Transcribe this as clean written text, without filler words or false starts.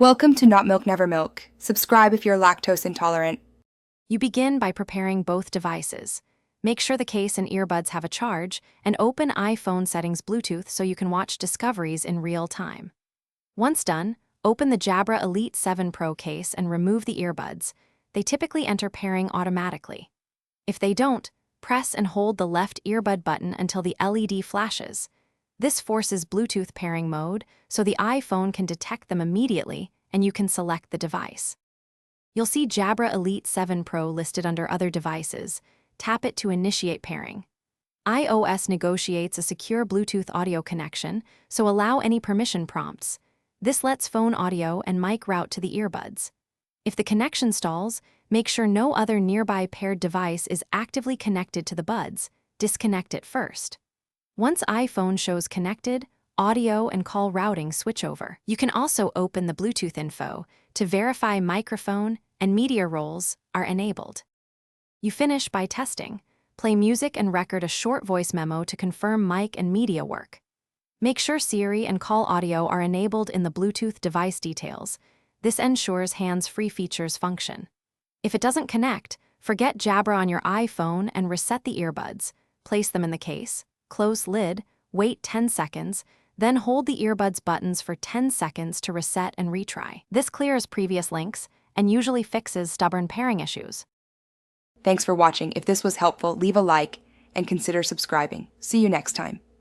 Welcome to Not Milk Never Milk. Subscribe if you're lactose intolerant. You begin by preparing both devices. Make sure the case and earbuds have a charge, and open iPhone settings Bluetooth so you can watch discoveries in real time. Once done, open the Jabra Elite 7 Pro case and remove the earbuds. They typically enter pairing automatically. If they don't, press and hold the left earbud button until the LED flashes. This forces Bluetooth pairing mode, so the iPhone can detect them immediately and you can select the device. You'll see Jabra Elite 7 Pro listed under Other Devices. Tap it to initiate pairing. iOS negotiates a secure Bluetooth audio connection, so allow any permission prompts. This lets phone audio and mic route to the earbuds. If the connection stalls, make sure no other nearby paired device is actively connected to the buds. Disconnect it first. Once iPhone shows connected, audio and call routing switch over. You can also open the Bluetooth info to verify microphone and media roles are enabled. You finish by testing. Play music and record a short voice memo to confirm mic and media work. Make sure Siri and call audio are enabled in the Bluetooth device details. This ensures hands-free features function. If it doesn't connect, forget Jabra on your iPhone and reset the earbuds. Place them in the case. Close lid, wait 10 seconds, then hold the earbuds buttons for 10 seconds to reset and retry. This clears previous links and usually fixes stubborn pairing issues. Thanks for watching. If this was helpful, leave a like and consider subscribing. See you next time.